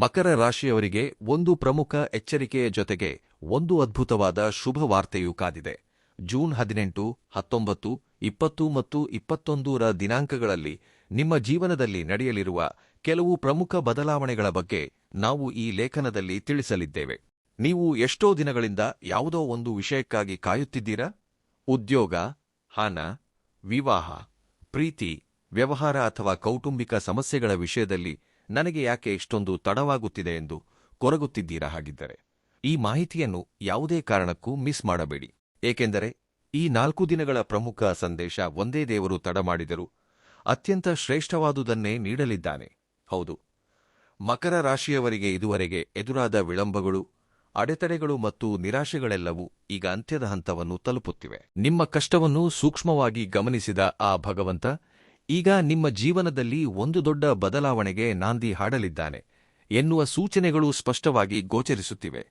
ಮಕರ ರಾಶಿಯವರಿಗೆ ಒಂದು ಪ್ರಮುಖ ಎಚ್ಚರಿಕೆಯ ಜೊತೆಗೆ ಒಂದು ಅದ್ಭುತವಾದ ಶುಭವಾರ್ತೆಯೂ ಕಾದಿದೆ. ಜೂನ್ 18, 19, 20 ಮತ್ತು 21ರ ದಿನಾಂಕಗಳಲ್ಲಿ ನಿಮ್ಮ ಜೀವನದಲ್ಲಿ ನಡೆಯಲಿರುವ ಕೆಲವು ಪ್ರಮುಖ ಬದಲಾವಣೆಗಳ ಬಗ್ಗೆ ನಾವು ಈ ಲೇಖನದಲ್ಲಿ ತಿಳಿಸಲಿದ್ದೇವೆ. ನೀವು ಎಷ್ಟೋ ದಿನಗಳಿಂದ ಯಾವುದೋ ಒಂದು ವಿಷಯಕ್ಕಾಗಿ ಕಾಯುತ್ತಿದ್ದೀರಾ? ಉದ್ಯೋಗ, ಹಣ, ವಿವಾಹ, ಪ್ರೀತಿ, ವ್ಯವಹಾರ ಅಥವಾ ಕೌಟುಂಬಿಕ ಸಮಸ್ಯೆಗಳ ವಿಷಯದಲ್ಲಿ ನನಗೆ ಯಾಕೆ ಇಷ್ಟೊಂದು ತಡವಾಗುತ್ತಿದೆ ಎಂದು ಕೊರಗುತ್ತಿದ್ದೀರಾ? ಹಾಗಿದ್ದರೆ ಈ ಮಾಹಿತಿಯನ್ನು ಯಾವುದೇ ಕಾರಣಕ್ಕೂ ಮಿಸ್ ಮಾಡಬೇಡಿ, ಏಕೆಂದರೆ ಈ 4 ದಿನಗಳ ಪ್ರಮುಖ ಸಂದೇಶ ಒಂದೇ: ದೇವರು ತಡಮಾಡಿದರೂ ಅತ್ಯಂತ ಶ್ರೇಷ್ಠವಾದುದನ್ನೇ ನೀಡಲಿದ್ದಾನೆ. ಹೌದು, ಮಕರ ರಾಶಿಯವರಿಗೆ ಇದುವರೆಗೆ ಎದುರಾದ ವಿಳಂಬಗಳು, ಅಡೆತಡೆಗಳು ಮತ್ತು ನಿರಾಶೆಗಳೆಲ್ಲವೂ ಈಗ ಅಂತ್ಯದ ಹಂತವನ್ನು ತಲುಪುತ್ತಿವೆ. ನಿಮ್ಮ ಕಷ್ಟವನ್ನು ಸೂಕ್ಷ್ಮವಾಗಿ ಗಮನಿಸಿದ ಆ ಭಗವಂತ ಈಗ ನಿಮ್ಮ ಜೀವನದಲ್ಲಿ ಒಂದು ದೊಡ್ಡ ಬದಲಾವಣೆಗೆ ನಾಂದಿ ಹಾಡಲಿದ್ದಾನೆ ಎನ್ನುವ ಸೂಚನೆಗಳು ಸ್ಪಷ್ಟವಾಗಿ ಗೋಚರಿಸುತ್ತಿವೆ.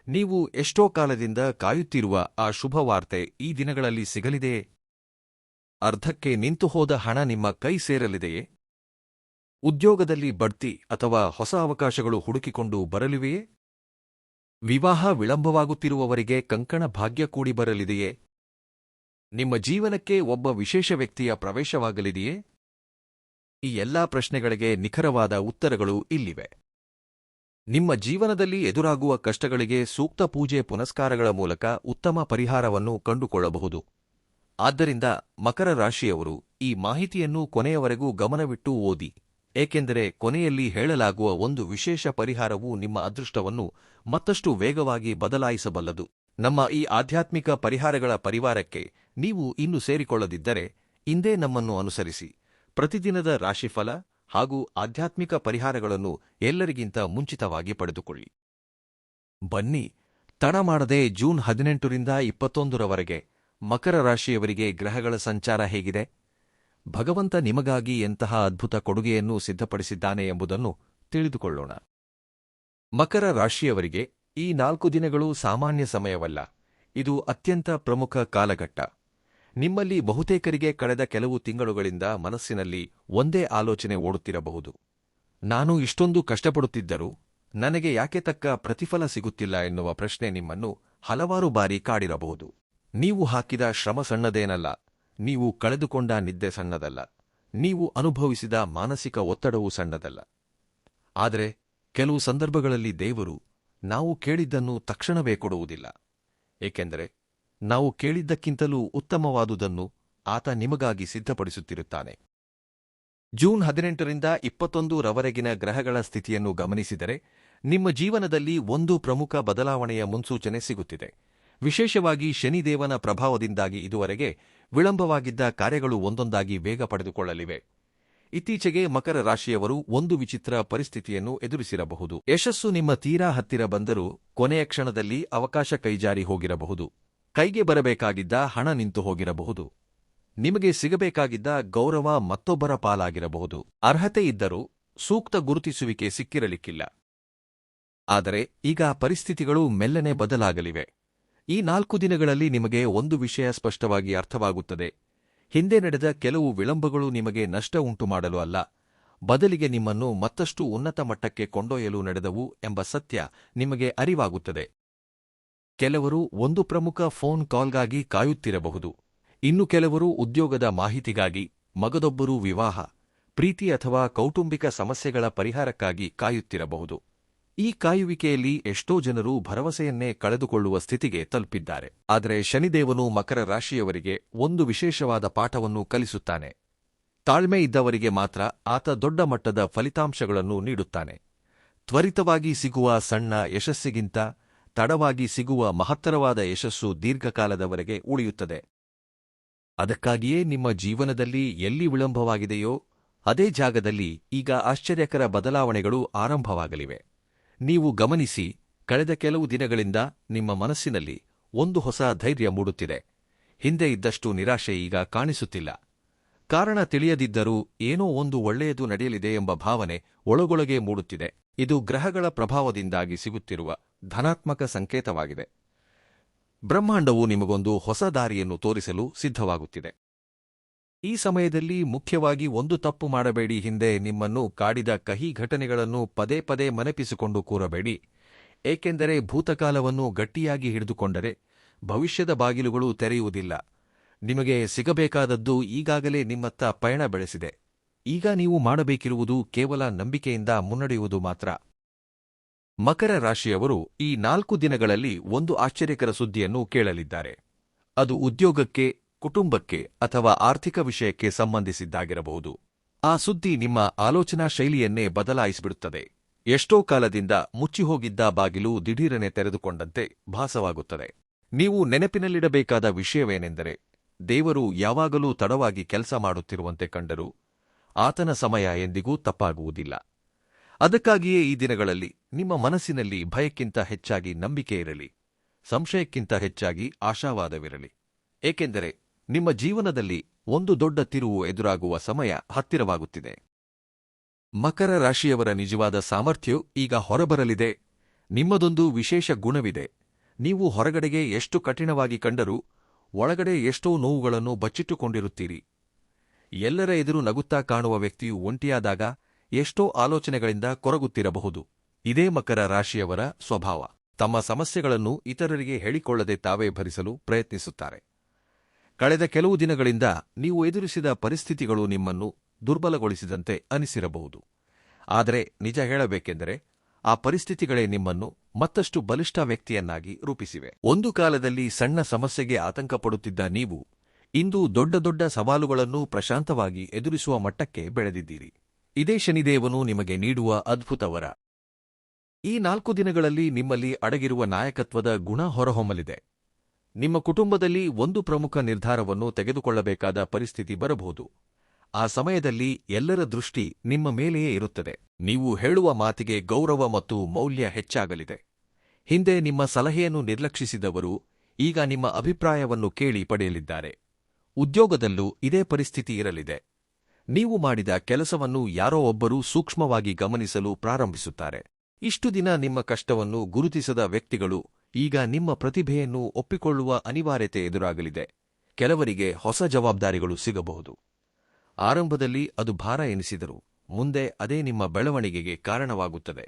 ನೀವು ಎಷ್ಟೋ ಕಾಲದಿಂದ ಕಾಯುತ್ತಿರುವ ಆ ಶುಭವಾರ್ತೆ ಈ ದಿನಗಳಲ್ಲಿ ಸಿಗಲಿದೆಯೇ? ಅರ್ಧಕ್ಕೆ ನಿಂತುಹೋದ ಹಣ ನಿಮ್ಮ ಕೈ ಸೇರಲಿದೆಯೇ? ಉದ್ಯೋಗದಲ್ಲಿ ಬಡ್ತಿ ಅಥವಾ ಹೊಸ ಅವಕಾಶಗಳು ಹುಡುಕಿಕೊಂಡು ಬರಲಿವೆಯೇ? ವಿವಾಹ ವಿಳಂಬವಾಗುತ್ತಿರುವವರಿಗೆ ಕಂಕಣ ಭಾಗ್ಯ ಕೂಡಿ ಬರಲಿದೆಯೇ? ನಿಮ್ಮ ಜೀವನಕ್ಕೆ ಒಬ್ಬ ವಿಶೇಷ ವ್ಯಕ್ತಿಯ ಪ್ರವೇಶವಾಗಲಿದೆಯೇ? ಈ ಎಲ್ಲಾ ಪ್ರಶ್ನೆಗಳಿಗೆ ನಿಖರವಾದ ಉತ್ತರಗಳು ಇಲ್ಲಿವೆ. ನಿಮ್ಮ ಜೀವನದಲ್ಲಿ ಎದುರಾಗುವ ಕಷ್ಟಗಳಿಗೆ ಸೂಕ್ತ ಪೂಜೆ ಪುನಸ್ಕಾರಗಳ ಮೂಲಕ ಉತ್ತಮ ಪರಿಹಾರವನ್ನು ಕಂಡುಕೊಳ್ಳಬಹುದು. ಆದ್ದರಿಂದ ಮಕರ ರಾಶಿಯವರು ಈ ಮಾಹಿತಿಯನ್ನು ಕೊನೆಯವರೆಗೂ ಗಮನವಿಟ್ಟು ಓದಿ, ಏಕೆಂದರೆ ಕೊನೆಯಲ್ಲಿ ಹೇಳಲಾಗುವ ಒಂದು ವಿಶೇಷ ಪರಿಹಾರವು ನಿಮ್ಮ ಅದೃಷ್ಟವನ್ನು ಮತ್ತಷ್ಟು ವೇಗವಾಗಿ ಬದಲಾಯಿಸಬಲ್ಲದು. ನಮ್ಮ ಈ ಆಧ್ಯಾತ್ಮಿಕ ಪರಿಹಾರಗಳ ಪರಿವಾರಕ್ಕೆ ನೀವು ಇನ್ನೂ ಸೇರಿಕೊಳ್ಳದಿದ್ದರೆ ಇಂದೇ ನಮ್ಮನ್ನು ಅನುಸರಿಸಿ ಪ್ರತಿದಿನದ ರಾಶಿಫಲ ಹಾಗೂ ಆಧ್ಯಾತ್ಮಿಕ ಪರಿಹಾರಗಳನ್ನು ಎಲ್ಲರಿಗಿಂತ ಮುಂಚಿತವಾಗಿ ಪಡೆದುಕೊಳ್ಳಿ. ಬನ್ನಿ, ತಡ ಮಾಡದೆ ಜೂನ್ 18ರಿಂದ 21ರವರೆಗೆ ಮಕರ ರಾಶಿಯವರಿಗೆ ಗ್ರಹಗಳ ಸಂಚಾರ ಹೇಗಿದೆ, ಭಗವಂತ ನಿಮಗಾಗಿ ಎಂತಹ ಅದ್ಭುತ ಕೊಡುಗೆಯನ್ನು ಸಿದ್ಧಪಡಿಸಿದ್ದಾನೆ ಎಂಬುದನ್ನು ತಿಳಿದುಕೊಳ್ಳೋಣ. ಮಕರ ರಾಶಿಯವರಿಗೆ ಈ 4 ದಿನಗಳು ಸಾಮಾನ್ಯ ಸಮಯವಲ್ಲ. ಇದು ಅತ್ಯಂತ ಪ್ರಮುಖ ಕಾಲಘಟ್ಟ. ನಿಮ್ಮಲ್ಲಿ ಬಹುತೇಕರಿಗೆ ಕಳೆದ ಕೆಲವು ತಿಂಗಳುಗಳಿಂದ ಮನಸ್ಸಿನಲ್ಲಿ ಒಂದೇ ಆಲೋಚನೆ ಓಡುತ್ತಿರಬಹುದು: ನಾನು ಇಷ್ಟೊಂದು ಕಷ್ಟಪಡುತ್ತಿದ್ದರೂ ನನಗೆ ಯಾಕೆ ತಕ್ಕ ಪ್ರತಿಫಲ ಸಿಗುತ್ತಿಲ್ಲ ಎನ್ನುವ ಪ್ರಶ್ನೆ ನಿಮ್ಮನ್ನು ಹಲವಾರು ಬಾರಿ ಕಾಡಿರಬಹುದು. ನೀವು ಹಾಕಿದ ಶ್ರಮ ಸಣ್ಣದೇನಲ್ಲ, ನೀವು ಕಳೆದುಕೊಂಡ ನಿದ್ದೆ ಸಣ್ಣದಲ್ಲ, ನೀವು ಅನುಭವಿಸಿದ ಮಾನಸಿಕ ಒತ್ತಡವೂ ಸಣ್ಣದಲ್ಲ. ಆದರೆ ಕೆಲವು ಸಂದರ್ಭಗಳಲ್ಲಿ ದೇವರು ನಾವು ಕೇಳಿದ್ದನ್ನು ತಕ್ಷಣವೇ ಕೊಡುವುದಿಲ್ಲ, ಏಕೆಂದರೆ ನಾವು ಕೇಳಿದ್ದಕ್ಕಿಂತಲೂ ಉತ್ತಮವಾದುದನ್ನು ಆತ ನಿಮಗಾಗಿ ಸಿದ್ಧಪಡಿಸುತ್ತಿರುತ್ತಾನೆ. ಜೂನ್ 18ರಿಂದ 21ರವರೆಗಿನ ಗ್ರಹಗಳ ಸ್ಥಿತಿಯನ್ನು ಗಮನಿಸಿದರೆ ನಿಮ್ಮ ಜೀವನದಲ್ಲಿ ಒಂದು ಪ್ರಮುಖ ಬದಲಾವಣೆಯ ಮುನ್ಸೂಚನೆ ಸಿಗುತ್ತಿದೆ. ವಿಶೇಷವಾಗಿ ಶನಿದೇವನ ಪ್ರಭಾವದಿಂದಾಗಿ ಇದುವರೆಗೆ ವಿಳಂಬವಾಗಿದ್ದ ಕಾರ್ಯಗಳು ಒಂದೊಂದಾಗಿ ವೇಗ ಪಡೆದುಕೊಳ್ಳಲಿವೆ. ಇತ್ತೀಚೆಗೆ ಮಕರ ರಾಶಿಯವರು ಒಂದು ವಿಚಿತ್ರ ಪರಿಸ್ಥಿತಿಯನ್ನು ಎದುರಿಸಿರಬಹುದು. ಯಶಸ್ಸು ನಿಮ್ಮ ತೀರಾ ಹತ್ತಿರ ಬಂದರೂ ಕೊನೆಯ ಕ್ಷಣದಲ್ಲಿ ಅವಕಾಶ ಕೈಜಾರಿ ಹೋಗಿರಬಹುದು. ಕೈಗೆ ಬರಬೇಕಾಗಿದ್ದ ಹಣ ನಿಂತು ಹೋಗಿರಬಹುದು. ನಿಮಗೆ ಸಿಗಬೇಕಾಗಿದ್ದ ಗೌರವ ಮತ್ತೊಬ್ಬರ ಪಾಲಾಗಿರಬಹುದು. ಅರ್ಹತೆ ಇದ್ದರೂ ಸೂಕ್ತ ಗುರುತಿಸುವಿಕೆ ಸಿಕ್ಕಿರಲಿಕ್ಕಿಲ್ಲ. ಆದರೆ ಈಗ ಪರಿಸ್ಥಿತಿಗಳು ಮೆಲ್ಲನೆ ಬದಲಾಗಲಿವೆ. ಈ 4 ದಿನಗಳಲ್ಲಿ ನಿಮಗೆ ಒಂದು ವಿಷಯ ಸ್ಪಷ್ಟವಾಗಿ ಅರ್ಥವಾಗುತ್ತದೆ: ಹಿಂದೆ ನಡೆದ ಕೆಲವು ವಿಳಂಬಗಳು ನಿಮಗೆ ನಷ್ಟ ಉಂಟುಮಾಡಲು ಅಲ್ಲ, ಬದಲಿಗೆ ನಿಮ್ಮನ್ನು ಮತ್ತಷ್ಟು ಉನ್ನತ ಮಟ್ಟಕ್ಕೆ ಕೊಂಡೊಯ್ಯಲು ನಡೆದವು ಎಂಬ ಸತ್ಯ ನಿಮಗೆ ಅರಿವಾಗುತ್ತದೆ. ಕೆಲವರು ಒಂದು ಪ್ರಮುಖ ಫೋನ್ ಕಾಲ್ಗಾಗಿ ಕಾಯುತ್ತಿರಬಹುದು. ಇನ್ನು ಕೆಲವರು ಉದ್ಯೋಗದ ಮಾಹಿತಿಗಾಗಿ, ಮಗದೊಬ್ಬರು ವಿವಾಹ, ಪ್ರೀತಿ ಅಥವಾ ಕೌಟುಂಬಿಕ ಸಮಸ್ಯೆಗಳ ಪರಿಹಾರಕ್ಕಾಗಿ ಕಾಯುತ್ತಿರಬಹುದು. ಈ ಕಾಯುವಿಕೆಯಲ್ಲಿ ಎಷ್ಟೋ ಜನರು ಭರವಸೆಯನ್ನೇ ಕಳೆದುಕೊಳ್ಳುವ ಸ್ಥಿತಿಗೆ ತಲುಪಿದ್ದಾರೆ. ಆದರೆ ಶನಿದೇವನು ಮಕರ ರಾಶಿಯವರಿಗೆ ಒಂದು ವಿಶೇಷವಾದ ಪಾಠವನ್ನು ಕಲಿಸುತ್ತಾನೆ. ತಾಳ್ಮೆ ಇದ್ದವರಿಗೆ ಮಾತ್ರ ಆತ ದೊಡ್ಡ ಮಟ್ಟದ ಫಲಿತಾಂಶಗಳನ್ನು ನೀಡುತ್ತಾನೆ. ತ್ವರಿತವಾಗಿ ಸಿಗುವ ಸಣ್ಣ ಯಶಸ್ಸಿಗಿಂತ ತಡವಾಗಿ ಸಿಗುವ ಮಹತ್ತರವಾದ ಯಶಸ್ಸು ದೀರ್ಘಕಾಲದವರೆಗೆ ಉಳಿಯುತ್ತದೆ. ಅದಕ್ಕಾಗಿಯೇ ನಿಮ್ಮ ಜೀವನದಲ್ಲಿ ಎಲ್ಲಿ ವಿಳಂಬವಾಗಿದೆಯೋ ಅದೇ ಜಾಗದಲ್ಲಿ ಈಗ ಆಶ್ಚರ್ಯಕರ ಬದಲಾವಣೆಗಳು ಆರಂಭವಾಗಲಿವೆ. ನೀವು ಗಮನಿಸಿ, ಕಳೆದ ಕೆಲವು ದಿನಗಳಿಂದ ನಿಮ್ಮ ಮನಸ್ಸಿನಲ್ಲಿ ಒಂದು ಹೊಸ ಧೈರ್ಯ ಮೂಡುತ್ತಿದೆ. ಹಿಂದೆ ಇದ್ದಷ್ಟು ನಿರಾಶೆ ಈಗ ಕಾಣಿಸುತ್ತಿಲ್ಲ. ಕಾರಣ ತಿಳಿಯದಿದ್ದರೂ ಏನೋ ಒಂದು ಒಳ್ಳೆಯದು ನಡೆಯಲಿದೆ ಎಂಬ ಭಾವನೆ ಒಳಗೊಳಗೆ ಮೂಡುತ್ತಿದೆ. ಇದು ಗ್ರಹಗಳ ಪ್ರಭಾವದಿಂದಾಗಿ ಸಿಗುತ್ತಿರುವ ಧನಾತ್ಮಕ ಸಂಕೇತವಾಗಿದೆ. ಬ್ರಹ್ಮಾಂಡವು ನಿಮಗೊಂದು ಹೊಸ ದಾರಿಯನ್ನು ತೋರಿಸಲು ಸಿದ್ಧವಾಗುತ್ತಿದೆ. ಈ ಸಮಯದಲ್ಲಿ ಮುಖ್ಯವಾಗಿ ಒಂದು ತಪ್ಪು ಮಾಡಬೇಡಿ. ಹಿಂದೆ ನಿಮ್ಮನ್ನು ಕಾಡಿದ ಕಹಿ ಘಟನೆಗಳನ್ನು ಪದೇ ಪದೇ ಮನೆಪಿಸಿಕೊಂಡು ಕೂರಬೇಡಿ. ಏಕೆಂದರೆ ಭೂತಕಾಲವನ್ನು ಗಟ್ಟಿಯಾಗಿ ಹಿಡಿದುಕೊಂಡರೆ ಭವಿಷ್ಯದ ಬಾಗಿಲುಗಳು ತೆರೆಯುವುದಿಲ್ಲ. ನಿಮಗೆ ಸಿಗಬೇಕಾದದ್ದು ಈಗಾಗಲೇ ನಿಮ್ಮತ್ತ ಪಯಣ ಬೆಳೆಸಿದೆ. ಈಗ ನೀವು ಮಾಡಬೇಕಿರುವುದು ಕೇವಲ ನಂಬಿಕೆಯಿಂದ ಮುನ್ನಡೆಯುವುದು ಮಾತ್ರ. ಮಕರ ರಾಶಿಯವರು ಈ 4 ದಿನಗಳಲ್ಲಿ ಒಂದು ಆಶ್ಚರ್ಯಕರ ಸುದ್ದಿಯನ್ನು ಕೇಳಲಿದ್ದಾರೆ. ಅದು ಉದ್ಯೋಗಕ್ಕೆ, ಕುಟುಂಬಕ್ಕೆ ಅಥವಾ ಆರ್ಥಿಕ ವಿಷಯಕ್ಕೆ ಸಂಬಂಧಿಸಿದ್ದಾಗಿರಬಹುದು. ಆ ಸುದ್ದಿ ನಿಮ್ಮ ಆಲೋಚನಾ ಶೈಲಿಯನ್ನೇ ಬದಲಾಯಿಸಿಬಿಡುತ್ತದೆ. ಎಷ್ಟೋ ಕಾಲದಿಂದ ಮುಚ್ಚಿಹೋಗಿದ್ದ ಬಾಗಿಲು ದಿಢೀರನೆ ತೆರೆದುಕೊಂಡಂತೆ ಭಾಸವಾಗುತ್ತದೆ. ನೀವು ನೆನಪಿನಲ್ಲಿಡಬೇಕಾದ ವಿಷಯವೇನೆಂದರೆ, ದೇವರು ಯಾವಾಗಲೂ ತಡವಾಗಿ ಕೆಲಸ ಮಾಡುತ್ತಿರುವಂತೆ ಕಂಡರೂ ಆತನ ಸಮಯ ಎಂದಿಗೂ ತಪ್ಪಾಗುವುದಿಲ್ಲ. ಅದಕ್ಕಾಗಿಯೇ ಈ ದಿನಗಳಲ್ಲಿ ನಿಮ್ಮ ಮನಸ್ಸಿನಲ್ಲಿ ಭಯಕ್ಕಿಂತ ಹೆಚ್ಚಾಗಿ ನಂಬಿಕೆ ಇರಲಿ, ಸಂಶಯಕ್ಕಿಂತ ಹೆಚ್ಚಾಗಿ ಆಶಾವಾದವಿರಲಿ. ಏಕೆಂದರೆ ನಿಮ್ಮ ಜೀವನದಲ್ಲಿ ಒಂದು ದೊಡ್ಡ ತಿರುವು ಎದುರಾಗುವ ಸಮಯ ಹತ್ತಿರವಾಗುತ್ತಿದೆ. ಮಕರ ರಾಶಿಯವರ ನಿಜವಾದ ಸಾಮರ್ಥ್ಯವು ಈಗ ಹೊರಬರಲಿದೆ. ನಿಮ್ಮದೊಂದು ವಿಶೇಷ ಗುಣವಿದೆ. ನೀವು ಹೊರಗಡೆಗೆ ಎಷ್ಟು ಕಠಿಣವಾಗಿ ಕಂಡರೂ ಒಳಗಡೆ ಎಷ್ಟೋ ನೋವುಗಳನ್ನು ಬಚ್ಚಿಟ್ಟುಕೊಂಡಿರುತ್ತೀರಿ. ಎಲ್ಲರ ಎದುರು ನಗುತ್ತಾ ಕಾಣುವ ವ್ಯಕ್ತಿಯು ಒಂಟಿಯಾದಾಗ ಎಷ್ಟೋ ಆಲೋಚನೆಗಳಿಂದ ಕೊರಗುತ್ತಿರಬಹುದು. ಇದೇ ಮಕರ ರಾಶಿಯವರ ಸ್ವಭಾವ. ತಮ್ಮ ಸಮಸ್ಯೆಗಳನ್ನು ಇತರರಿಗೆ ಹೇಳಿಕೊಳ್ಳದೆ ತಾವೇ ಭರಿಸಲು ಪ್ರಯತ್ನಿಸುತ್ತಾರೆ. ಕಳೆದ ಕೆಲವು ದಿನಗಳಿಂದ ನೀವು ಎದುರಿಸಿದ ಪರಿಸ್ಥಿತಿಗಳು ನಿಮ್ಮನ್ನು ದುರ್ಬಲಗೊಳಿಸಿದಂತೆ ಅನಿಸಿರಬಹುದು. ಆದರೆ ನಿಜ ಹೇಳಬೇಕೆಂದರೆ ಆ ಪರಿಸ್ಥಿತಿಗಳೇ ನಿಮ್ಮನ್ನು ಮತ್ತಷ್ಟು ಬಲಿಷ್ಠ ವ್ಯಕ್ತಿಯನ್ನಾಗಿ ರೂಪಿಸಿವೆ. ಒಂದು ಕಾಲದಲ್ಲಿ ಸಣ್ಣ ಸಮಸ್ಯೆಗೆ ಆತಂಕಪಡುತ್ತಿದ್ದ ನೀವು ಇಂದು ದೊಡ್ಡ ದೊಡ್ಡ ಸವಾಲುಗಳನ್ನು ಪ್ರಶಾಂತವಾಗಿ ಎದುರಿಸುವ ಮಟ್ಟಕ್ಕೆ ಬೆಳೆದಿದ್ದೀರಿ. ಇದೇ ಶನಿದೇವನು ನಿಮಗೆ ನೀಡುವ ಅದ್ಭುತ ವರ. ಈ 4 ದಿನಗಳಲ್ಲಿ ನಿಮ್ಮಲ್ಲಿ ಅಡಗಿರುವ ನಾಯಕತ್ವದ ಗುಣ ಹೊರಹೊಮ್ಮಲಿದೆ. ನಿಮ್ಮ ಕುಟುಂಬದಲ್ಲಿ ಒಂದು ಪ್ರಮುಖ ನಿರ್ಧಾರವನ್ನು ತೆಗೆದುಕೊಳ್ಳಬೇಕಾದ ಪರಿಸ್ಥಿತಿ ಬರಬಹುದು. ಆ ಸಮಯದಲ್ಲಿ ಎಲ್ಲರ ದೃಷ್ಟಿ ನಿಮ್ಮ ಮೇಲೆಯೇ ಇರುತ್ತದೆ. ನೀವು ಹೇಳುವ ಮಾತಿಗೆ ಗೌರವ ಮತ್ತು ಮೌಲ್ಯ ಹೆಚ್ಚಾಗಲಿದೆ. ಹಿಂದೆ ನಿಮ್ಮ ಸಲಹೆಯನ್ನು ನಿರ್ಲಕ್ಷಿಸಿದವರು ಈಗ ನಿಮ್ಮ ಅಭಿಪ್ರಾಯವನ್ನು ಕೇಳಿ ಪಡೆಯಲಿದ್ದಾರೆ. ಉದ್ಯೋಗದಲ್ಲೂ ಇದೇ ಪರಿಸ್ಥಿತಿ ಇರಲಿದೆ. ನೀವು ಮಾಡಿದ ಕೆಲಸವನ್ನು ಯಾರೋ ಒಬ್ಬರು ಸೂಕ್ಷ್ಮವಾಗಿ ಗಮನಿಸಲು ಪ್ರಾರಂಭಿಸುತ್ತಾರೆ. ಇಷ್ಟು ದಿನ ನಿಮ್ಮ ಕಷ್ಟವನ್ನು ಗುರುತಿಸದ ವ್ಯಕ್ತಿಗಳು ಈಗ ನಿಮ್ಮ ಪ್ರತಿಭೆಯನ್ನು ಒಪ್ಪಿಕೊಳ್ಳುವ ಅನಿವಾರ್ಯತೆ ಎದುರಾಗಲಿದೆ. ಕೆಲವರಿಗೆ ಹೊಸ ಜವಾಬ್ದಾರಿಗಳು ಸಿಗಬಹುದು. ಆರಂಭದಲ್ಲಿ ಅದು ಭಾರ ಎನಿಸಿದರೂ ಮುಂದೆ ಅದೇ ನಿಮ್ಮ ಬೆಳವಣಿಗೆಗೆ ಕಾರಣವಾಗುತ್ತದೆ.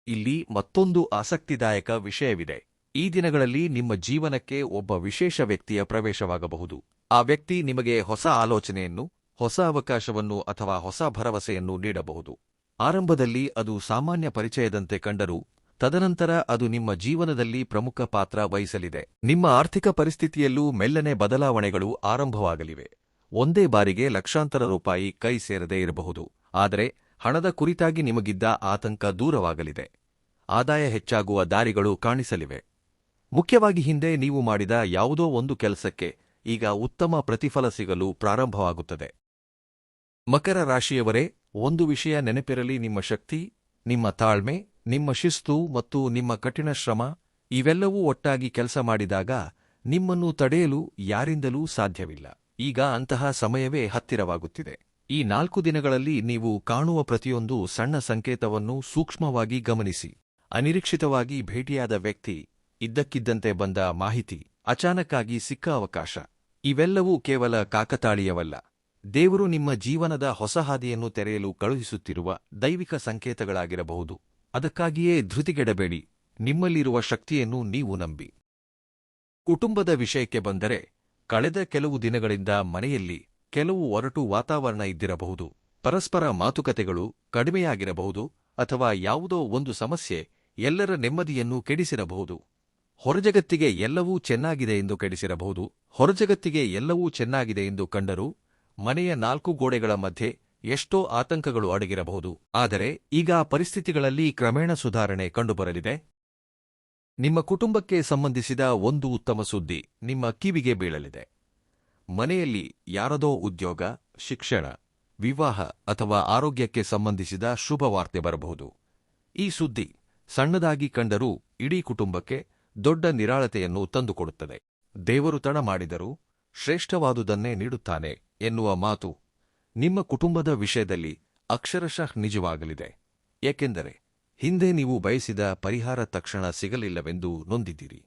ಇಲ್ಲಿ ಮತ್ತೊಂದು ಆಸಕ್ತಿದಾಯಕ ವಿಷಯವಿದೆ. ಈ ದಿನಗಳಲ್ಲಿ ನಿಮ್ಮ ಜೀವನಕ್ಕೆ ಒಬ್ಬ ವಿಶೇಷ ವ್ಯಕ್ತಿಯ ಪ್ರವೇಶವಾಗಬಹುದು. ಆ ವ್ಯಕ್ತಿ ನಿಮಗೆ ಹೊಸ ಆಲೋಚನೆಯನ್ನು, ಹೊಸ ಅವಕಾಶವನ್ನು ಅಥವಾ ಹೊಸ ಭರವಸೆಯನ್ನು ನೀಡಬಹುದು. ಆರಂಭದಲ್ಲಿ ಅದು ಸಾಮಾನ್ಯ ಪರಿಚಯದಂತೆ ಕಂಡರೂ ತದನಂತರ ಅದು ನಿಮ್ಮ ಜೀವನದಲ್ಲಿ ಪ್ರಮುಖ ಪಾತ್ರ ವಹಿಸಲಿದೆ. ನಿಮ್ಮ ಆರ್ಥಿಕ ಪರಿಸ್ಥಿತಿಯಲ್ಲೂ ಮೆಲ್ಲನೆ ಬದಲಾವಣೆಗಳು ಆರಂಭವಾಗಲಿವೆ. ಒಂದೇ ಬಾರಿಗೆ ಲಕ್ಷಾಂತರ ರೂಪಾಯಿ ಕೈ ಸೇರದೇ ಇರಬಹುದು. ಆದರೆ ಹಣದ ಕುರಿತಾಗಿ ನಿಮಗಿದ್ದ ಆತಂಕ ದೂರವಾಗಲಿದೆ. ಆದಾಯ ಹೆಚ್ಚಾಗುವ ದಾರಿಗಳು ಕಾಣಿಸಲಿವೆ. ಮುಖ್ಯವಾಗಿ ಹಿಂದೆ ನೀವು ಮಾಡಿದ ಯಾವುದೋ ಒಂದು ಕೆಲಸಕ್ಕೆ ಈಗ ಉತ್ತಮ ಪ್ರತಿಫಲ ಸಿಗಲು ಪ್ರಾರಂಭವಾಗುತ್ತದೆ. ಮಕರ ರಾಶಿಯವರೇ, ಒಂದು ವಿಷಯ ನೆನಪಿರಲಿ: ನಿಮ್ಮ ಶಕ್ತಿ, ನಿಮ್ಮ ತಾಳ್ಮೆ, ನಿಮ್ಮ ಶಿಸ್ತು ಮತ್ತು ನಿಮ್ಮ ಕಠಿಣ ಶ್ರಮ ಇವೆಲ್ಲವೂ ಒಟ್ಟಾಗಿ ಕೆಲಸ ಮಾಡಿದಾಗ ನಿಮ್ಮನ್ನು ತಡೆಯಲು ಯಾರಿಂದಲೂ ಸಾಧ್ಯವಿಲ್ಲ. ಈಗ ಅಂತಹ ಸಮಯವೇ ಹತ್ತಿರವಾಗುತ್ತಿದೆ. ಈ 4 ದಿನಗಳಲ್ಲಿ ನೀವು ಕಾಣುವ ಪ್ರತಿಯೊಂದು ಸಣ್ಣ ಸಂಕೇತವನ್ನು ಸೂಕ್ಷ್ಮವಾಗಿ ಗಮನಿಸಿ. ಅನಿರೀಕ್ಷಿತವಾಗಿ ಭೇಟಿಯಾದ ವ್ಯಕ್ತಿ, ಇದ್ದಕ್ಕಿದ್ದಂತೆ ಬಂದ ಮಾಹಿತಿ, ಅಚಾನಕ್ಕಾಗಿ ಸಿಕ್ಕ ಅವಕಾಶ ಇವೆಲ್ಲವೂ ಕೇವಲ ಕಾಕತಾಳೀಯವಲ್ಲ. ದೇವರು ನಿಮ್ಮ ಜೀವನದ ಹೊಸ ಹಾದಿಯನ್ನು ತೆರೆಯಲು ಕಳುಹಿಸುತ್ತಿರುವ ದೈವಿಕ ಸಂಕೇತಗಳಾಗಿರಬಹುದು. ಅದಕ್ಕಾಗಿಯೇ ಧೃತಿಗೆಡಬೇಡಿ. ನಿಮ್ಮಲ್ಲಿರುವ ಶಕ್ತಿಯನ್ನು ನೀವು ನಂಬಿ. ಕುಟುಂಬದ ವಿಷಯಕ್ಕೆ ಬಂದರೆ, ಕಳೆದ ಕೆಲವು ದಿನಗಳಿಂದ ಮನೆಯಲ್ಲಿ ಕೆಲವು ಒರಟು ವಾತಾವರಣ ಇದ್ದಿರಬಹುದು. ಪರಸ್ಪರ ಮಾತುಕತೆಗಳು ಕಡಿಮೆಯಾಗಿರಬಹುದು ಅಥವಾ ಯಾವುದೋ ಒಂದು ಸಮಸ್ಯೆ ಎಲ್ಲರ ನೆಮ್ಮದಿಯನ್ನು ಕೆಡಿಸಿರಬಹುದು. ಹೊರಜಗತ್ತಿಗೆ ಎಲ್ಲವೂ ಚೆನ್ನಾಗಿದೆ ಎಂದು ಕೆಡಿಸಿರಬಹುದು. ಹೊರಜಗತ್ತಿಗೆ ಎಲ್ಲವೂ ಚೆನ್ನಾಗಿದೆ ಎಂದು ಕಂಡರೂ ಮನೆಯ 4 ಗೋಡೆಗಳ ಮಧ್ಯೆ ಎಷ್ಟೋ ಆತಂಕಗಳು ಅಡಗಿರಬಹುದು. ಆದರೆ ಈಗ ಆ ಪರಿಸ್ಥಿತಿಗಳಲ್ಲಿ ಕ್ರಮೇಣ ಸುಧಾರಣೆ ಕಂಡುಬರಲಿದೆ. ನಿಮ್ಮ ಕುಟುಂಬಕ್ಕೆ ಸಂಬಂಧಿಸಿದ ಒಂದು ಉತ್ತಮ ಸುದ್ದಿ ನಿಮ್ಮ ಕಿವಿಗೆ ಬೀಳಲಿದೆ. ಮನೆಯಲ್ಲಿ ಯಾರದೋ ಉದ್ಯೋಗ, ಶಿಕ್ಷಣ, ವಿವಾಹ ಅಥವಾ ಆರೋಗ್ಯಕ್ಕೆ ಸಂಬಂಧಿಸಿದ ಶುಭವಾರ್ತೆ ಬರಬಹುದು. ಈ ಸುದ್ದಿ ಸಣ್ಣದಾಗಿ ಕಂಡರೂ ಇಡೀ ಕುಟುಂಬಕ್ಕೆ ದೊಡ್ಡ ನಿರಾಳತೆಯನ್ನು ತಂದುಕೊಡುತ್ತದೆ. ದೇವರು ತಡ ಮಾಡಿದರೂ ಶ್ರೇಷ್ಠವಾದುದನ್ನೇ ನೀಡುತ್ತಾನೆ ಎನ್ನುವ ಮಾತು ನಿಮ್ಮ ಕುಟುಂಬದ ವಿಷಯದಲ್ಲಿ ಅಕ್ಷರಶಃ ನಿಜವಾಗಲಿದೆ. ಏಕೆಂದರೆ ಹಿಂದೆ ನೀವು ಬಯಸಿದ ಪರಿಹಾರ ತಕ್ಷಣ ಸಿಗಲಿಲ್ಲವೆಂದು ನೊಂದಿದ್ದೀರಿ.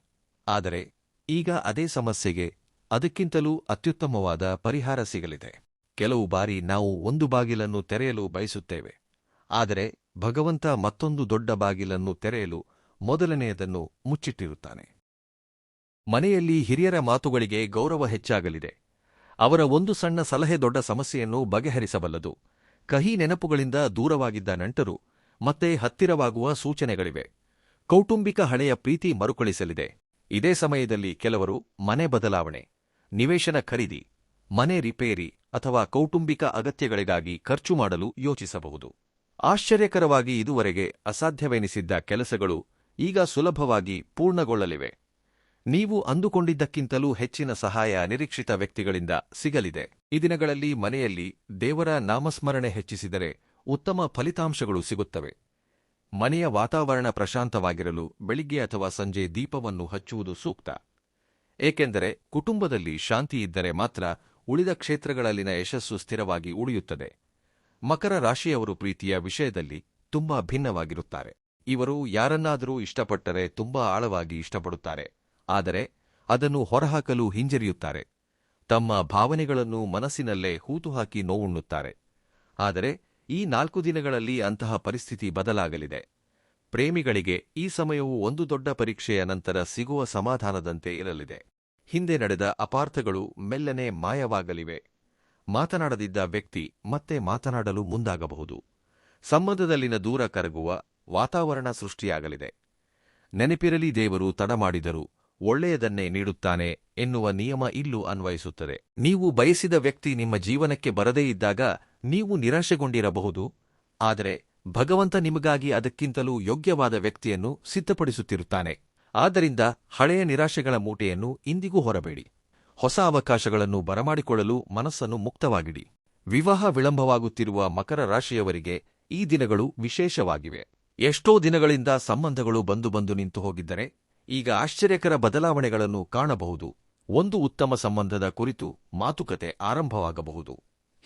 ಆದರೆ ಈಗ ಅದೇ ಸಮಸ್ಯೆಗೆ ಅದಕ್ಕಿಂತಲೂ ಅತ್ಯುತ್ತಮವಾದ ಪರಿಹಾರ ಸಿಗಲಿದೆ. ಕೆಲವು ಬಾರಿ ನಾವು ಒಂದು ಬಾಗಿಲನ್ನು ತೆರೆಯಲು ಬಯಸುತ್ತೇವೆ, ಆದರೆ ಭಗವಂತ ಮತ್ತೊಂದು ದೊಡ್ಡ ಬಾಗಿಲನ್ನು ತೆರೆಯಲು ಮೊದಲನೆಯದನ್ನು ಮುಚ್ಚಿಟ್ಟಿರುತ್ತಾನೆ. ಮನೆಯಲ್ಲಿ ಹಿರಿಯರ ಮಾತುಗಳಿಗೆ ಗೌರವ ಹೆಚ್ಚಾಗಲಿದೆ. ಅವರ ಒಂದು ಸಣ್ಣ ಸಲಹೆ ದೊಡ್ಡ ಸಮಸ್ಯೆಯನ್ನು ಬಗೆಹರಿಸಬಲ್ಲದು. ಕಹಿ ನೆನಪುಗಳಿಂದ ದೂರವಾಗಿದ್ದ ನಂಟರು ಮತ್ತೆ ಹತ್ತಿರವಾಗುವ ಸೂಚನೆಗಳಿವೆ. ಕೌಟುಂಬಿಕ ಹಳೆಯ ಪ್ರೀತಿ ಮರುಕಳಿಸಲಿದೆ. ಇದೇ ಸಮಯದಲ್ಲಿ ಕೆಲವರು ಮನೆ ಬದಲಾವಣೆ, ನಿವೇಶನ ಖರೀದಿ, ಮನೆ ರಿಪೇರಿ ಅಥವಾ ಕೌಟುಂಬಿಕ ಅಗತ್ಯಗಳಿಗಾಗಿ ಖರ್ಚು ಮಾಡಲು ಯೋಚಿಸಬಹುದು. ಆಶ್ಚರ್ಯಕರವಾಗಿ ಇದುವರೆಗೆ ಅಸಾಧ್ಯವೆನಿಸಿದ್ದ ಕೆಲಸಗಳು ಈಗ ಸುಲಭವಾಗಿ ಪೂರ್ಣಗೊಳ್ಳಲಿವೆ. ನೀವು ಅಂದುಕೊಂಡಿದ್ದಕ್ಕಿಂತಲೂ ಹೆಚ್ಚಿನ ಸಹಾಯ ನಿರೀಕ್ಷಿತ ವ್ಯಕ್ತಿಗಳಿಂದ ಸಿಗಲಿದೆ. ಈ ದಿನಗಳಲ್ಲಿ ಮನೆಯಲ್ಲಿ ದೇವರ ನಾಮಸ್ಮರಣೆ ಹೆಚ್ಚಿಸಿದರೆ ಉತ್ತಮ ಫಲಿತಾಂಶಗಳು ಸಿಗುತ್ತವೆ. ಮನೆಯ ವಾತಾವರಣ ಪ್ರಶಾಂತವಾಗಿರಲು ಬೆಳಿಗ್ಗೆ ಅಥವಾ ಸಂಜೆ ದೀಪವನ್ನು ಹಚ್ಚುವುದು ಸೂಕ್ತ. ಏಕೆಂದರೆ ಕುಟುಂಬದಲ್ಲಿ ಶಾಂತಿಯಿದ್ದರೆ ಮಾತ್ರ ಉಳಿದ ಕ್ಷೇತ್ರಗಳಲ್ಲಿನ ಯಶಸ್ಸು ಸ್ಥಿರವಾಗಿ ಉಳಿಯುತ್ತದೆ. ಮಕರ ರಾಶಿಯವರು ಪ್ರೀತಿಯ ವಿಷಯದಲ್ಲಿ ತುಂಬಾ ಭಿನ್ನವಾಗಿರುತ್ತಾರೆ. ಇವರು ಯಾರನ್ನಾದರೂ ಇಷ್ಟಪಟ್ಟರೆ ತುಂಬಾ ಆಳವಾಗಿ ಇಷ್ಟಪಡುತ್ತಾರೆ, ಆದರೆ ಅದನ್ನು ಹೊರಹಾಕಲು ಹಿಂಜರಿಯುತ್ತಾರೆ. ತಮ್ಮ ಭಾವನೆಗಳನ್ನು ಮನಸ್ಸಿನಲ್ಲೇ ಹೂತುಹಾಕಿ ನೋವುಣ್ಣುತ್ತಾರೆ. ಆದರೆ ಈ 4 ದಿನಗಳಲ್ಲಿ ಅಂತಹ ಪರಿಸ್ಥಿತಿ ಬದಲಾಗಲಿದೆ. ಪ್ರೇಮಿಗಳಿಗೆ ಈ ಸಮಯವು ಒಂದು ದೊಡ್ಡ ಪರೀಕ್ಷೆಯ ನಂತರ ಸಿಗುವ ಸಮಾಧಾನದಂತೆ ಇರಲಿದೆ. ಹಿಂದೆ ನಡೆದ ಅಪಾರ್ಥಗಳು ಮೆಲ್ಲನೆ ಮಾಯವಾಗಲಿವೆ. ಮಾತನಾಡದಿದ್ದ ವ್ಯಕ್ತಿ ಮತ್ತೆ ಮಾತನಾಡಲು ಮುಂದಾಗಬಹುದು. ಸಂಬಂಧದಲ್ಲಿನ ದೂರ ಕರಗುವ ವಾತಾವರಣ ಸೃಷ್ಟಿಯಾಗಲಿದೆ. ನೆನಪಿರಲಿ, ದೇವರು ತಡಮಾಡಿದರೂ ಒಳ್ಳೆಯದನ್ನೇ ನೀಡುತ್ತಾನೆ ಎನ್ನುವ ನಿಯಮ ಇಲ್ಲೂ ಅನ್ವಯಿಸುತ್ತದೆ. ನೀವು ಬಯಸಿದ ವ್ಯಕ್ತಿ ನಿಮ್ಮ ಜೀವನಕ್ಕೆ ಬರದೇ ಇದ್ದಾಗ ನೀವು ನಿರಾಶೆಗೊಂಡಿರಬಹುದು, ಆದರೆ ಭಗವಂತ ನಿಮಗಾಗಿ ಅದಕ್ಕಿಂತಲೂ ಯೋಗ್ಯವಾದ ವ್ಯಕ್ತಿಯನ್ನು ಸಿದ್ಧಪಡಿಸುತ್ತಿರುತ್ತಾನೆ. ಆದ್ದರಿಂದ ಹಳೆಯ ನಿರಾಶೆಗಳ ಮೂಟೆಯನ್ನು ಇಂದಿಗೂ ಹೊರಬೇಡಿ. ಹೊಸ ಅವಕಾಶಗಳನ್ನು ಬರಮಾಡಿಕೊಳ್ಳಲು ಮನಸ್ಸನ್ನು ಮುಕ್ತವಾಗಿಡಿ. ವಿವಾಹ ವಿಳಂಬವಾಗುತ್ತಿರುವ ಮಕರ ರಾಶಿಯವರಿಗೆ ಈ ದಿನಗಳು ವಿಶೇಷವಾಗಿವೆ. ಎಷ್ಟೋ ದಿನಗಳಿಂದ ಸಂಬಂಧಗಳು ಬಂದು ನಿಂತು ಹೋಗಿದ್ದರೆ ಈಗ ಆಶ್ಚರ್ಯಕರ ಬದಲಾವಣೆಗಳನ್ನು ಕಾಣಬಹುದು. ಒಂದು ಉತ್ತಮ ಸಂಬಂಧದ ಕುರಿತು ಮಾತುಕತೆ ಆರಂಭವಾಗಬಹುದು.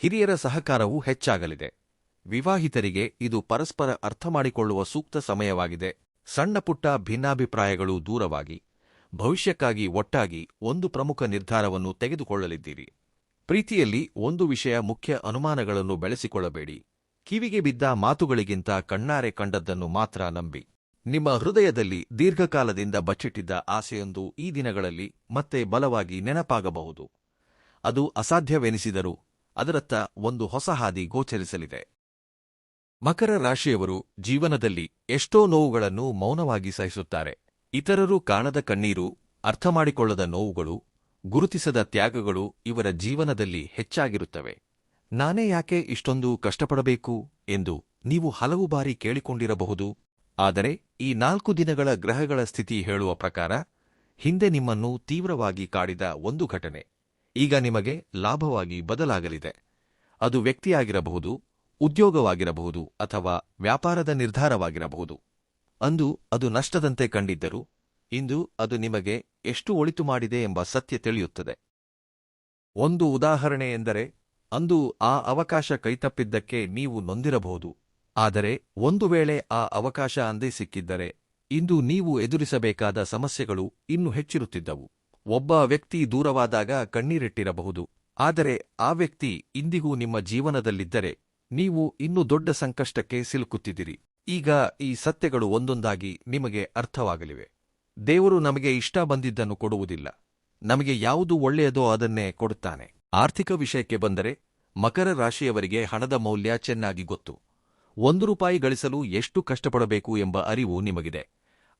ಹಿರಿಯರ ಸಹಕಾರವೂ ಹೆಚ್ಚಾಗಲಿದೆ. ವಿವಾಹಿತರಿಗೆ ಇದು ಪರಸ್ಪರ ಅರ್ಥಮಾಡಿಕೊಳ್ಳುವ ಸೂಕ್ತ ಸಮಯವಾಗಿದೆ. ಸಣ್ಣಪುಟ್ಟ ಭಿನ್ನಾಭಿಪ್ರಾಯಗಳು ದೂರವಾಗಿ ಭವಿಷ್ಯಕ್ಕಾಗಿ ಒಟ್ಟಾಗಿ ಒಂದು ಪ್ರಮುಖ ನಿರ್ಧಾರವನ್ನು ತೆಗೆದುಕೊಳ್ಳಲಿದ್ದೀರಿ. ಪ್ರೀತಿಯಲ್ಲಿ ಒಂದು ವಿಷಯ ಮುಖ್ಯ: ಅನುಮಾನಗಳನ್ನು ಬೆಳೆಸಿಕೊಳ್ಳಬೇಡಿ. ಕಿವಿಗೆ ಬಿದ್ದ ಮಾತುಗಳಿಗಿಂತ ಕಣ್ಣಾರೆ ಕಂಡದ್ದನ್ನು ಮಾತ್ರ ನಂಬಿ. ನಿಮ್ಮ ಹೃದಯದಲ್ಲಿ ದೀರ್ಘಕಾಲದಿಂದ ಬಚ್ಚಿಟ್ಟಿದ್ದ ಆಸೆಯೊಂದು ಈ ದಿನಗಳಲ್ಲಿ ಮತ್ತೆ ಬಲವಾಗಿ ನೆನಪಾಗಬಹುದು. ಅದು ಅಸಾಧ್ಯವೆನಿಸಿದರೂ ಅದರತ್ತ ಒಂದು ಹೊಸ ಹಾದಿ ಗೋಚರಿಸಲಿದೆ. ಮಕರ ರಾಶಿಯವರು ಜೀವನದಲ್ಲಿ ಎಷ್ಟೋ ನೋವುಗಳನ್ನು ಮೌನವಾಗಿ ಸಹಿಸುತ್ತಾರೆ. ಇತರರು ಕಾಣದ ಕಣ್ಣೀರು, ಅರ್ಥಮಾಡಿಕೊಳ್ಳದ ನೋವುಗಳು, ಗುರುತಿಸದ ತ್ಯಾಗಗಳು ಇವರ ಜೀವನದಲ್ಲಿ ಹೆಚ್ಚಾಗಿರುತ್ತವೆ. ನಾನೇ ಯಾಕೆ ಇಷ್ಟೊಂದು ಕಷ್ಟಪಡಬೇಕು ಎಂದು ನೀವು ಹಲವು ಬಾರಿ ಕೇಳಿಕೊಂಡಿರಬಹುದು. ಆದರೆ ಈ 4 ದಿನಗಳ ಗ್ರಹಗಳ ಸ್ಥಿತಿ ಹೇಳುವ ಪ್ರಕಾರ ಹಿಂದೆ ನಿಮ್ಮನ್ನು ತೀವ್ರವಾಗಿ ಕಾಡಿದ ಒಂದು ಘಟನೆ ಈಗ ನಿಮಗೆ ಲಾಭವಾಗಿ ಬದಲಾಗಲಿದೆ. ಅದು ವ್ಯಕ್ತಿಯಾಗಿರಬಹುದು, ಉದ್ಯೋಗವಾಗಿರಬಹುದು ಅಥವಾ ವ್ಯಾಪಾರದ ನಿರ್ಧಾರವಾಗಿರಬಹುದು. ಅಂದು ಅದು ನಷ್ಟದಂತೆ ಕಂಡಿದ್ದರೂ ಇಂದು ಅದು ನಿಮಗೆ ಎಷ್ಟು ಒಳಿತು ಮಾಡಿದೆ ಎಂಬ ಸತ್ಯ ತಿಳಿಯುತ್ತದೆ. ಒಂದು ಉದಾಹರಣೆ ಎಂದರೆ, ಅಂದು ಆ ಅವಕಾಶ ಕೈತಪ್ಪಿದ್ದಕ್ಕೆ ನೀವು ನೊಂದಿರಬಹುದು. ಆದರೆ ಒಂದು ವೇಳೆ ಆ ಅವಕಾಶ ಅಂದೇ ಸಿಕ್ಕಿದ್ದರೆ ಇಂದು ನೀವು ಎದುರಿಸಬೇಕಾದ ಸಮಸ್ಯೆಗಳು ಇನ್ನೂ ಹೆಚ್ಚಿರುತ್ತಿದ್ದವು. ಒಬ್ಬ ವ್ಯಕ್ತಿ ದೂರವಾದಾಗ ಕಣ್ಣೀರಿಟ್ಟಿರಬಹುದು, ಆದರೆ ಆ ವ್ಯಕ್ತಿ ಇಂದಿಗೂ ನಿಮ್ಮ ಜೀವನದಲ್ಲಿದ್ದರೆ ನೀವು ಇನ್ನೂ ದೊಡ್ಡ ಸಂಕಷ್ಟಕ್ಕೆ ಸಿಲುಕುತ್ತಿದ್ದೀರಿ. ಈಗ ಈ ಸತ್ಯಗಳು ಒಂದೊಂದಾಗಿ ನಿಮಗೆ ಅರ್ಥವಾಗಲಿವೆ. ದೇವರು ನಮಗೆ ಇಷ್ಟ ಬಂದಿದ್ದನ್ನು ಕೊಡುವುದಿಲ್ಲ. ನಮಗೆ ಯಾವುದು ಒಳ್ಳೆಯದೋ ಅದನ್ನೇ ಕೊಡುತ್ತಾನೆ. ಆರ್ಥಿಕ ವಿಷಯಕ್ಕೆ ಬಂದರೆ ಮಕರ ರಾಶಿಯವರಿಗೆ ಹಣದ ಮೌಲ್ಯ ಚೆನ್ನಾಗಿ ಗೊತ್ತು. 1 ರೂಪಾಯಿ ಗಳಿಸಲು ಎಷ್ಟು ಕಷ್ಟಪಡಬೇಕು ಎಂಬ ಅರಿವು ನಿಮಗಿದೆ.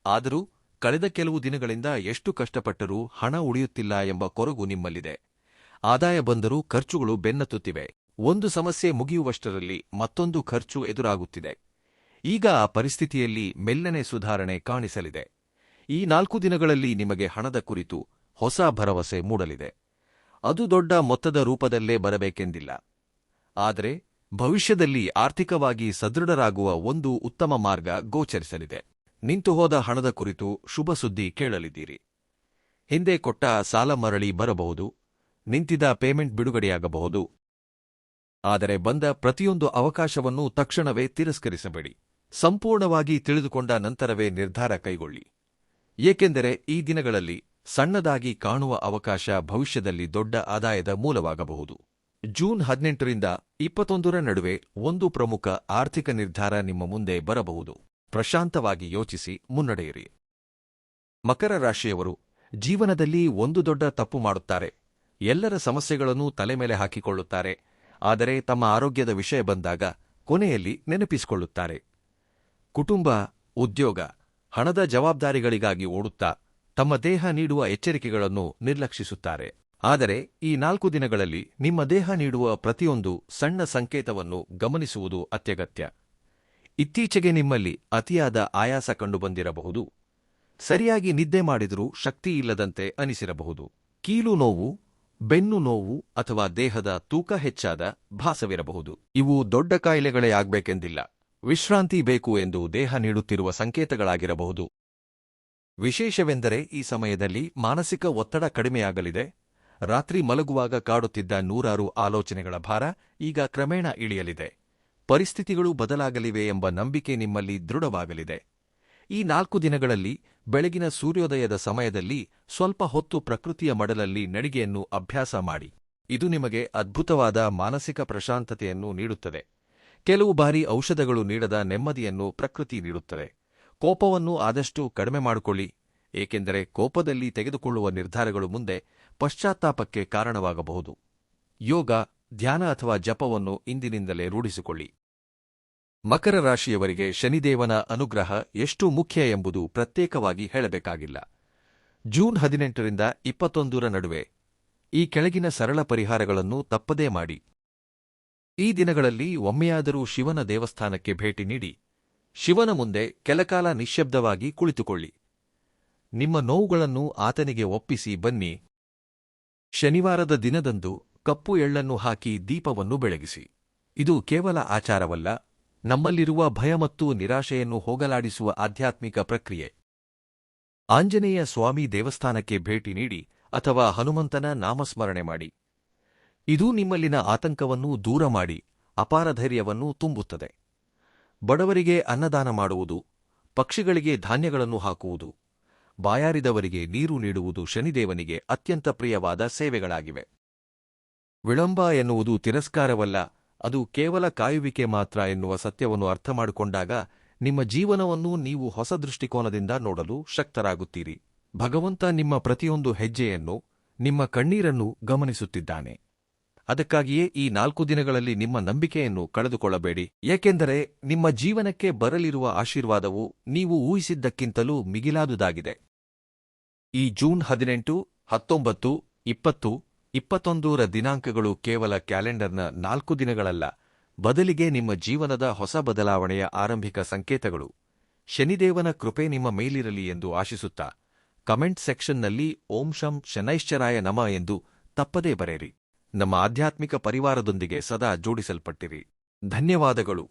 ಆದರೂ ಕಳೆದ ಕೆಲವು ದಿನಗಳಿಂದ ಎಷ್ಟು ಕಷ್ಟಪಟ್ಟರೂ ಹಣ ಉಳಿಯುತ್ತಿಲ್ಲ ಎಂಬ ಕೊರಗು ನಿಮ್ಮಲ್ಲಿದೆ. ಆದಾಯ ಬಂದರೂ ಖರ್ಚುಗಳು ಬೆನ್ನತ್ತುತ್ತಿವೆ. ಒಂದು ಸಮಸ್ಯೆ ಮುಗಿಯುವಷ್ಟರಲ್ಲಿ ಮತ್ತೊಂದು ಖರ್ಚು ಎದುರಾಗುತ್ತಿದೆ. ಈಗ ಆ ಪರಿಸ್ಥಿತಿಯಲ್ಲಿ ಮೆಲ್ಲನೆ ಸುಧಾರಣೆ ಕಾಣಿಸಲಿದೆ. ಈ 4 ದಿನಗಳಲ್ಲಿ ನಿಮಗೆ ಹಣದ ಕುರಿತು ಹೊಸ ಭರವಸೆ ಮೂಡಲಿದೆ. ಅದು ದೊಡ್ಡ ಮೊತ್ತದ ರೂಪದಲ್ಲೇ ಬರಬೇಕೆಂದಿಲ್ಲ, ಆದರೆ ಭವಿಷ್ಯದಲ್ಲಿ ಆರ್ಥಿಕವಾಗಿ ಸದೃಢರಾಗುವ ಒಂದು ಉತ್ತಮ ಮಾರ್ಗ ಗೋಚರಿಸಲಿದೆ. ನಿಂತುಹೋದ ಹಣದ ಕುರಿತು ಶುಭ ಸುದ್ದಿ ಕೇಳಲಿದ್ದೀರಿ. ಹಿಂದೆ ಕೊಟ್ಟ ಸಾಲ ಮರಳಿ ಬರಬಹುದು, ನಿಂತಿದ್ದ ಪೇಮೆಂಟ್ ಬಿಡುಗಡೆಯಾಗಬಹುದು. ಆದರೆ ಬಂದ ಪ್ರತಿಯೊಂದು ಅವಕಾಶವನ್ನೂ ತಕ್ಷಣವೇ ತಿರಸ್ಕರಿಸಬೇಡಿ. ಸಂಪೂರ್ಣವಾಗಿ ತಿಳಿದುಕೊಂಡ ನಂತರವೇ ನಿರ್ಧಾರ ಕೈಗೊಳ್ಳಿ. ಏಕೆಂದರೆ ಈ ದಿನಗಳಲ್ಲಿ ಸಣ್ಣದಾಗಿ ಕಾಣುವ ಅವಕಾಶ ಭವಿಷ್ಯದಲ್ಲಿ ದೊಡ್ಡ ಆದಾಯದ ಮೂಲವಾಗಬಹುದು. ಜೂನ್ 18ರಿಂದ 21ರ ನಡುವೆ ಒಂದು ಪ್ರಮುಖ ಆರ್ಥಿಕ ನಿರ್ಧಾರ ನಿಮ್ಮ ಮುಂದೆ ಬರಬಹುದು. ಪ್ರಶಾಂತವಾಗಿ ಯೋಚಿಸಿ ಮುನ್ನಡೆಯಿರಿ. ಮಕರ ರಾಶಿಯವರು ಜೀವನದಲ್ಲಿ ಒಂದು ದೊಡ್ಡ ತಪ್ಪು ಮಾಡುತ್ತಾರೆ. ಎಲ್ಲರ ಸಮಸ್ಯೆಗಳನ್ನು ತಲೆಮೇಲೆ ಹಾಕಿಕೊಳ್ಳುತ್ತಾರೆ. ಆದರೆ ತಮ್ಮ ಆರೋಗ್ಯದ ವಿಷಯ ಬಂದಾಗ ಕೊನೆಯಲ್ಲಿ ನೆನಪಿಸಿಕೊಳ್ಳುತ್ತಾರೆ. ಕುಟುಂಬ, ಉದ್ಯೋಗ, ಹಣದ ಜವಾಬ್ದಾರಿಗಳಿಗಾಗಿ ಓಡುತ್ತಾ ತಮ್ಮ ದೇಹ ನೀಡುವ ಎಚ್ಚರಿಕೆಗಳನ್ನು ನಿರ್ಲಕ್ಷಿಸುತ್ತಾರೆ. ಆದರೆ ಈ 4 ದಿನಗಳಲ್ಲಿ ನಿಮ್ಮ ದೇಹ ನೀಡುವ ಪ್ರತಿಯೊಂದು ಸಣ್ಣ ಸಂಕೇತವನ್ನು ಗಮನಿಸುವುದು ಅತ್ಯಗತ್ಯ. ಇತ್ತೀಚೆಗೆ ನಿಮ್ಮಲ್ಲಿ ಅತಿಯಾದ ಆಯಾಸ ಕಂಡುಬಂದಿರಬಹುದು. ಸರಿಯಾಗಿ ನಿದ್ದೆ ಮಾಡಿದರೂ ಶಕ್ತಿಯಿಲ್ಲದಂತೆ ಅನಿಸಿರಬಹುದು. ಕೀಲು ನೋವು, ಬೆನ್ನು ನೋವು ಅಥವಾ ದೇಹದ ತೂಕ ಹೆಚ್ಚಾದ ಭಾಸವಿರಬಹುದು. ಇವು ದೊಡ್ಡ ಕಾಯಿಲೆಗಳೇ ಆಗ್ಬೇಕೆಂದಿಲ್ಲ. ವಿಶ್ರಾಂತಿ ಬೇಕು ಎಂದು ದೇಹ ನೀಡುತ್ತಿರುವ ಸಂಕೇತಗಳಾಗಿರಬಹುದು. ವಿಶೇಷವೆಂದರೆ ಈ ಸಮಯದಲ್ಲಿ ಮಾನಸಿಕ ಒತ್ತಡ ಕಡಿಮೆಯಾಗಲಿದೆ. ರಾತ್ರಿ ಮಲಗುವಾಗ ಕಾಡುತ್ತಿದ್ದ ನೂರಾರು ಆಲೋಚನೆಗಳ ಭಾರ ಈಗ ಕ್ರಮೇಣ ಇಳಿಯಲಿದೆ. ಪರಿಸ್ಥಿತಿಗಳು ಬದಲಾಗಲಿವೆ ಎಂಬ ನಂಬಿಕೆ ನಿಮ್ಮಲ್ಲಿ ದೃಢವಾಗಲಿದೆ. ಈ 4 ದಿನಗಳಲ್ಲಿ ಬೆಳಗಿನ ಸೂರ್ಯೋದಯದ ಸಮಯದಲ್ಲಿ ಸ್ವಲ್ಪ ಹೊತ್ತು ಪ್ರಕೃತಿಯ ಮಡಲಲ್ಲಿ ನಡಿಗೆಯನ್ನು ಅಭ್ಯಾಸ ಮಾಡಿ. ಇದು ನಿಮಗೆ ಅದ್ಭುತವಾದ ಮಾನಸಿಕ ಪ್ರಶಾಂತತೆಯನ್ನು ನೀಡುತ್ತದೆ. ಕೆಲವು ಬಾರಿ ಔಷಧಗಳು ನೀಡದ ನೆಮ್ಮದಿಯನ್ನು ಪ್ರಕೃತಿ ನೀಡುತ್ತದೆ. ಕೋಪವನ್ನು ಆದಷ್ಟು ಕಡಿಮೆ ಮಾಡಿಕೊಳ್ಳಿ, ಏಕೆಂದರೆ ಕೋಪದಲ್ಲಿ ತೆಗೆದುಕೊಳ್ಳುವ ನಿರ್ಧಾರಗಳು ಮುಂದೆ ಪಶ್ಚಾತ್ತಾಪಕ್ಕೆ ಕಾರಣವಾಗಬಹುದು. ಯೋಗ, ಧ್ಯಾನ ಅಥವಾ ಜಪವನ್ನು ಇಂದಿನಿಂದಲೇ ರೂಢಿಸಿಕೊಳ್ಳಿ. ಮಕರ ರಾಶಿಯವರಿಗೆ ಶನಿದೇವನ ಅನುಗ್ರಹ ಎಷ್ಟು ಮುಖ್ಯ ಎಂಬುದು ಪ್ರತ್ಯೇಕವಾಗಿ ಹೇಳಬೇಕಾಗಿಲ್ಲ. ಜೂನ್ 18ರಿಂದ 21ರ ನಡುವೆ ಈ ಕೆಳಗಿನ ಸರಳ ಪರಿಹಾರಗಳನ್ನು ತಪ್ಪದೇ ಮಾಡಿ. ಈ ದಿನಗಳಲ್ಲಿ ಒಮ್ಮೆಯಾದರೂ ಶಿವನ ದೇವಸ್ಥಾನಕ್ಕೆ ಭೇಟಿ ನೀಡಿ ಶಿವನ ಮುಂದೆ ಕೆಲಕಾಲ ನಿಶ್ಶಬ್ದವಾಗಿ ಕುಳಿತುಕೊಳ್ಳಿ. ನಿಮ್ಮ ನೋವುಗಳನ್ನು ಆತನಿಗೆ ಒಪ್ಪಿಸಿ ಬನ್ನಿ. ಶನಿವಾರದ ದಿನದಂದು ಕಪ್ಪು ಎಳ್ಳನ್ನು ಹಾಕಿ ದೀಪವನ್ನು ಬೆಳಗಿಸಿ. ಇದು ಕೇವಲ ಆಚಾರವಲ್ಲ, ನಮ್ಮಲ್ಲಿರುವ ಭಯ ಮತ್ತು ನಿರಾಶೆಯನ್ನು ಹೋಗಲಾಡಿಸುವ ಆಧ್ಯಾತ್ಮಿಕ ಪ್ರಕ್ರಿಯೆ. ಆಂಜನೇಯ ಸ್ವಾಮಿ ದೇವಸ್ಥಾನಕ್ಕೆ ಭೇಟಿ ನೀಡಿ ಅಥವಾ ಹನುಮಂತನ ನಾಮಸ್ಮರಣೆ ಮಾಡಿ. ಇದು ನಿಮ್ಮಲ್ಲಿನ ಆತಂಕವನ್ನು ದೂರ ಮಾಡಿ ಅಪಾರ ಧೈರ್ಯವನ್ನು ತುಂಬುತ್ತದೆ. ಬಡವರಿಗೆ ಅನ್ನದಾನ ಮಾಡುವುದು, ಪಕ್ಷಿಗಳಿಗೆ ಧಾನ್ಯಗಳನ್ನು ಹಾಕುವುದು, ಬಾಯಾರಿದವರಿಗೆ ನೀರು ನೀಡುವುದು ಶನಿದೇವನಿಗೆ ಅತ್ಯಂತ ಪ್ರಿಯವಾದ ಸೇವೆಗಳಾಗಿವೆ. ವಿಳಂಬ ಎನ್ನುವುದು ತಿರಸ್ಕಾರವಲ್ಲ, ಅದು ಕೇವಲ ಕಾಯುವಿಕೆ ಮಾತ್ರ ಎನ್ನುವ ಸತ್ಯವನ್ನು ಅರ್ಥಮಾಡಿಕೊಂಡಾಗ ನಿಮ್ಮ ಜೀವನವನ್ನು ನೀವು ಹೊಸ ದೃಷ್ಟಿಕೋನದಿಂದ ನೋಡಲು ಶಕ್ತರಾಗುತ್ತೀರಿ. ಭಗವಂತ ನಿಮ್ಮ ಪ್ರತಿಯೊಂದು ಹೆಜ್ಜೆಯನ್ನು, ನಿಮ್ಮ ಕಣ್ಣೀರನ್ನು ಗಮನಿಸುತ್ತಿದ್ದಾನೆ. ಅದಕ್ಕಾಗಿಯೇ ಈ 4 ದಿನಗಳಲ್ಲಿ ನಿಮ್ಮ ನಂಬಿಕೆಯನ್ನು ಕಳೆದುಕೊಳ್ಳಬೇಡಿ, ಏಕೆಂದರೆ ನಿಮ್ಮ ಜೀವನಕ್ಕೆ ಬರಲಿರುವ ಆಶೀರ್ವಾದವು ನೀವು ಊಹಿಸಿದ್ದಕ್ಕಿಂತಲೂ ಮಿಗಿಲಾದುದಾಗಿದೆ. ಈ ಜೂನ್ 18, 19, 20, 21ರ ದಿನಾಂಕಗಳು ಕೇವಲ ಕ್ಯಾಲೆಂಡರ್ನ 4 ದಿನಗಳಲ್ಲ, ಬದಲಿಗೆ ನಿಮ್ಮ ಜೀವನದ ಹೊಸ ಬದಲಾವಣೆಯ ಆರಂಭಿಕ ಸಂಕೇತಗಳು. ಶನಿದೇವನ ಕೃಪೆ ನಿಮ್ಮ ಮೇಲಿರಲಿ ಎಂದು ಆಶಿಸುತ್ತಾ ಕಮೆಂಟ್ ಸೆಕ್ಷನ್ನಲ್ಲಿ ಓಂ ಶಂ ಶನೈಶ್ಚರಾಯ ನಮಃ ಎಂದು ತಪ್ಪದೇ ಬರೆಯಿರಿ. ನಮ್ಮ ಆಧ್ಯಾತ್ಮಿಕ ಪರಿವಾರದೊಂದಿಗೆ ಸದಾ ಜೋಡಿಸಲ್ಪಟ್ಟಿರಿ. ಧನ್ಯವಾದಗಳು.